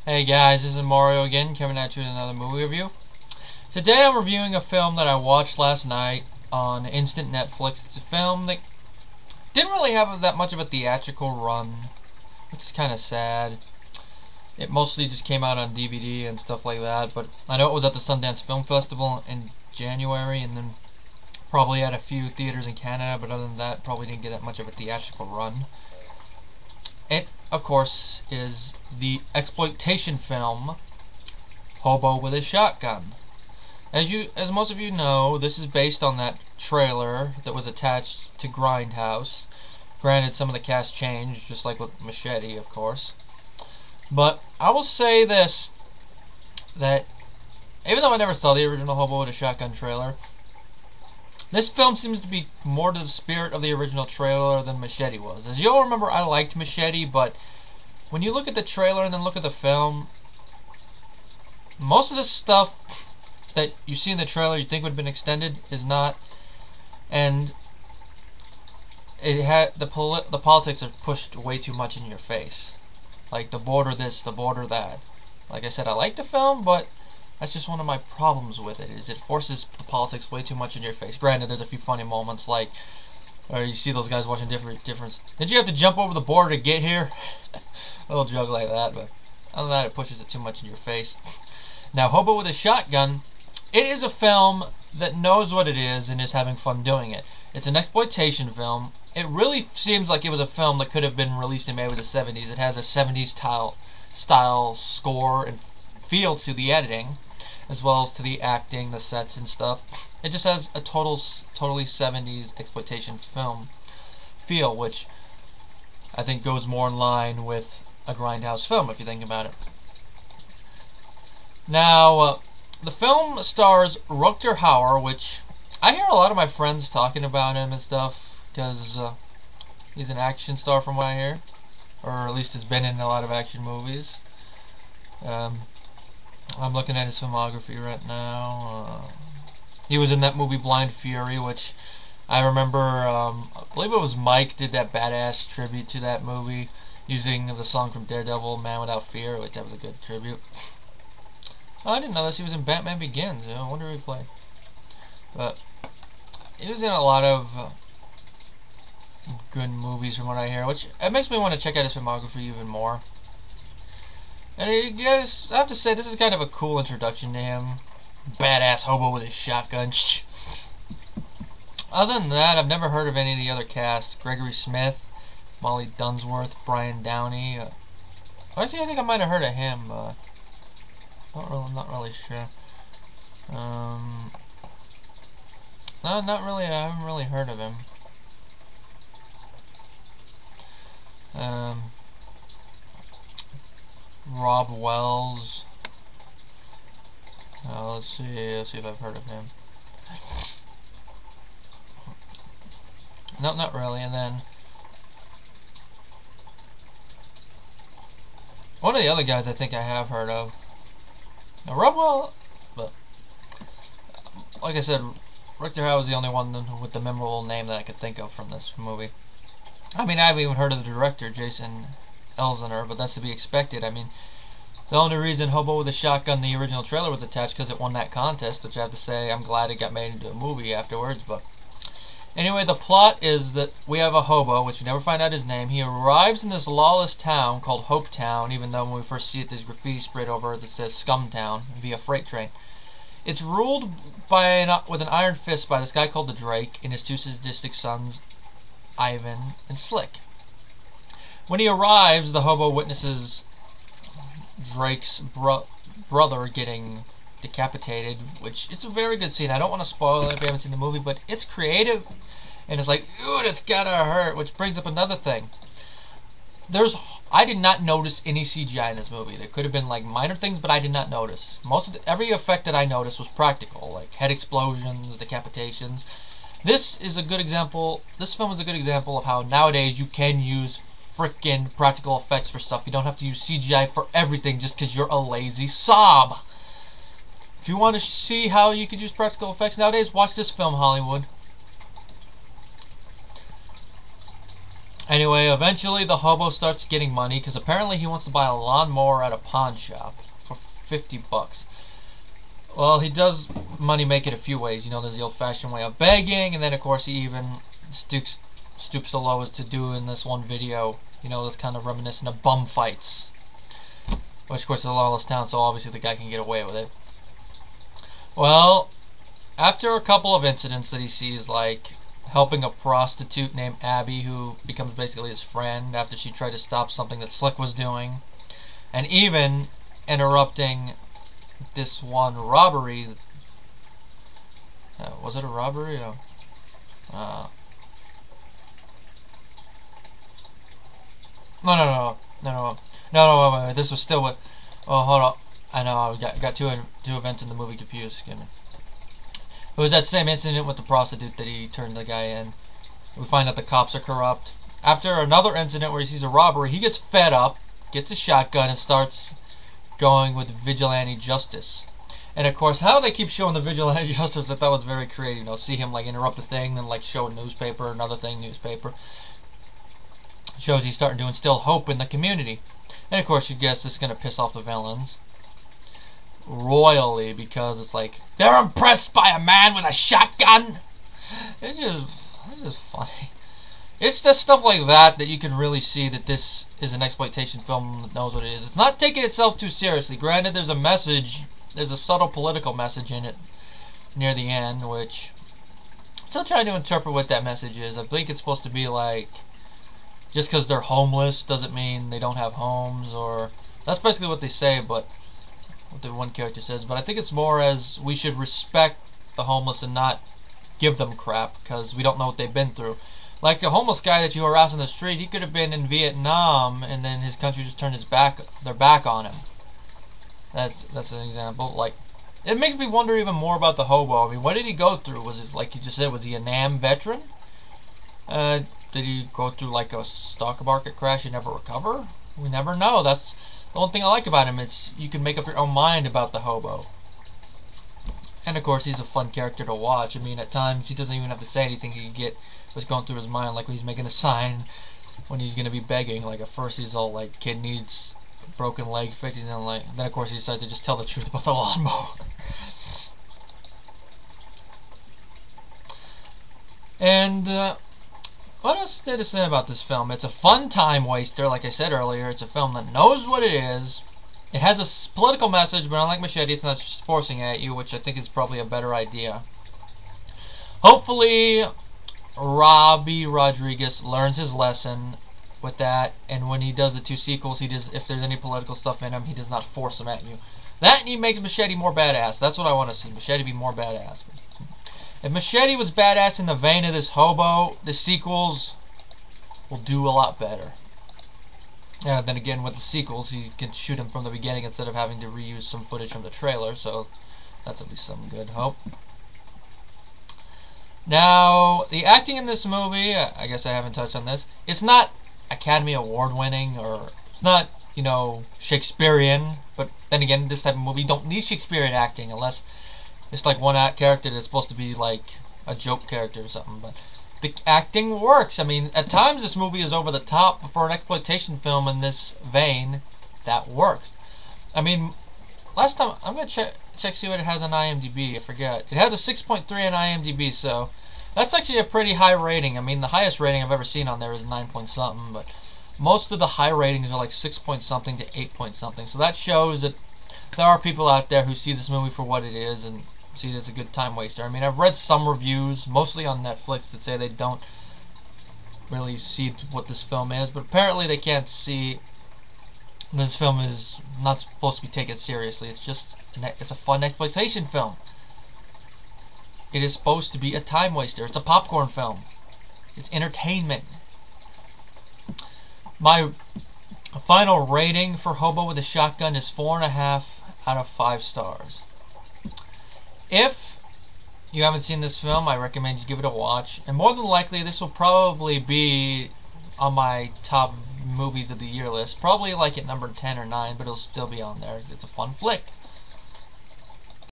Hey guys, this is Mario again, coming at you with another movie review. Today I'm reviewing a film that I watched last night on instant Netflix. It's a film that didn't really have that much of a theatrical run, which is kind of sad. It mostly just came out on DVD and stuff like that, but I know it was at the Sundance Film Festival in January, and then probably at a few theaters in Canada, but other than that, probably didn't get that much of a theatrical run. It, of course, is the exploitation film Hobo with a Shotgun. As most of you know, this is based on that trailer that was attached to Grindhouse. Granted, some of the cast changed, just like with Machete, of course. But I will say this, that even though I never saw the original Hobo with a Shotgun trailer, this film seems to be more to the spirit of the original trailer than Machete was. As you'll remember, I liked Machete, but when you look at the trailer and then look at the film, most of the stuff that you see in the trailer you think would have been extended is not, and it had the politics are pushed way too much in your face, like the border this, the border that. Like I said, I like the film, but that's just one of my problems with it, is it forces the politics way too much in your face. Granted, there's a few funny moments, like, or you see those guys watching difference. Did you have to jump over the border to get here? A little joke like that, but other than that, it pushes it too much in your face. Now, Hobo with a Shotgun, it is a film that knows what it is and is having fun doing it. It's an exploitation film. It really seems like it was a film that could have been released in maybe the 70s. It has a 70s style score and feel to the editing, as well as to the acting, the sets and stuff. It just has a totally 70s exploitation film feel, which I think goes more in line with a Grindhouse film, if you think about it. Now, the film stars Rutger Hauer, which I hear a lot of my friends talking about him and stuff, because he's an action star from what I hear, or at least has been in a lot of action movies. I'm looking at his filmography right now. He was in that movie Blind Fury, which I remember, I believe it was Mike did that badass tribute to that movie using the song from Daredevil, Man Without Fear, which that was a good tribute. Oh, I didn't know this. He was in Batman Begins. I wonder who he played. But he was in a lot of good movies from what I hear, which it makes me want to check out his filmography even more. And you guys, I have to say, this is kind of a cool introduction to him. Badass hobo with a shotgun. Shh. Other than that, I've never heard of any of the other cast. Gregory Smith, Molly Dunsworth, Brian Downey. Actually, I think I might have heard of him. Not really sure. No, not really. I haven't really heard of him. Rob Wells. Let's see if I've heard of him. No, not really. And then one of the other guys I think I have heard of. Now, Rob Wells, but like I said, Rutger Hauer was the only one with the memorable name that I could think of from this movie. I mean, I haven't even heard of the director, Jason Eisener, but that's to be expected. I mean, the only reason Hobo with a Shotgun, the original trailer, was attached because it won that contest, which I have to say I'm glad it got made into a movie afterwards. But anyway, the plot is that we have a hobo, which we never find out his name. He arrives in this lawless town called Hope Town, even though when we first see it, there's graffiti sprayed over it that says Scum Town via freight train. It's ruled with an iron fist by this guy called the Drake and his two sadistic sons, Ivan and Slick. When he arrives, the hobo witnesses Drake's brother getting decapitated, which it's a very good scene. I don't want to spoil it if you haven't seen the movie, but it's creative and it's like, ooh, that's gotta hurt, which brings up another thing. I did not notice any CGI in this movie. There could have been like minor things, but I did not notice. Every effect that I noticed was practical, like head explosions, decapitations. This is a good example. This film is a good example of how nowadays you can use frickin' practical effects for stuff. You don't have to use CGI for everything just because you're a lazy sob. If you want to see how you could use practical effects nowadays, watch this film, Hollywood. Anyway, eventually the hobo starts getting money because apparently he wants to buy a lawnmower at a pawn shop for 50 bucks. Well, he does money make it a few ways. You know, there's the old-fashioned way of begging, and then of course he even stoops so low as to do in this one video. You know, that's kind of reminiscent of bum fights, which of course is a lawless town, so obviously the guy can get away with it. Well, after a couple of incidents that he sees, like helping a prostitute named Abby, who becomes basically his friend after she tried to stop something that Slick was doing, and even interrupting this one robbery. Was it a robbery? No, wait, this was still with, oh, hold on, I know, I got two events in the movie confused, excuse me. It was that same incident with the prostitute that he turned the guy in. We find out the cops are corrupt. After another incident where he sees a robbery, he gets fed up, gets a shotgun, and starts going with vigilante justice. And of course, how they keep showing the vigilante justice, I thought was very creative. You know, see him like interrupt a thing, then like show a newspaper, another thing, newspaper. Shows he's starting to instill hope in the community. And of course, you guess this is going to piss off the villains royally, because it's like they're impressed by a man with a shotgun. It's just funny. It's the stuff like that that you can really see that this is an exploitation film that knows what it is. It's not taking itself too seriously. Granted, there's a message, there's a subtle political message in it near the end, which I'm still trying to interpret what that message is. I think it's supposed to be like, just because they're homeless doesn't mean they don't have homes, or that's basically what they say, but what the one character says. But I think it's more as we should respect the homeless and not give them crap, because we don't know what they've been through. Like a homeless guy that you harass on the street, he could have been in Vietnam and then his country just turned their back on him. That's an example. Like, it makes me wonder even more about the hobo. I mean, what did he go through? Was it, like you just said, was he a NAM veteran? Did he go through like a stock market crash and never recover? We never know. That's the one thing I like about him. It's you can make up your own mind about the hobo. And of course, he's a fun character to watch. I mean, at times he doesn't even have to say anything. He can get what's going through his mind, like when he's making a sign when he's gonna be begging. Like at first he's all like, "Kid needs a broken leg fixed," and then of course he decides to just tell the truth about the lawnmower. And what else is there to say about this film? It's a fun time waster, like I said earlier. It's a film that knows what it is. It has a political message, but unlike Machete, it's not just forcing it at you, which I think is probably a better idea. Hopefully, Robbie Rodriguez learns his lesson with that, and when he does the two sequels, if there's any political stuff in him, he does not force them at you. That, and he makes Machete more badass. That's what I want to see. Machete be more badass. If Machete was badass in the vein of this hobo, the sequels will do a lot better. And then again, with the sequels, he can shoot him from the beginning instead of having to reuse some footage from the trailer, so that's at least some good hope. Now, the acting in this movie, I guess I haven't touched on this, it's not Academy Award winning, or it's not, you know, Shakespearean, but then again, this type of movie, you don't need Shakespearean acting unless it's like one character that's supposed to be like a joke character or something, but the acting works. I mean, at times this movie is over the top, but for an exploitation film in this vein, that works. I mean, last time, I'm going to check see what it has on IMDb, I forget. It has a 6.3 on IMDb, so that's actually a pretty high rating. I mean, the highest rating I've ever seen on there is 9 point something, but most of the high ratings are like 6 point something to 8 point something, so that shows that there are people out there who see this movie for what it is and see it as a good time waster. I mean, I've read some reviews, mostly on Netflix, that say they don't really see what this film is, but apparently they can't see this film is not supposed to be taken seriously. It's just it's a fun exploitation film. It is supposed to be a time waster. It's a popcorn film. It's entertainment. My final rating for Hobo with a Shotgun is 4.5 out of 5 stars. If you haven't seen this film, I recommend you give it a watch. And more than likely, this will probably be on my top movies of the year list. Probably like at number 10 or 9, but it'll still be on there. It's a fun flick.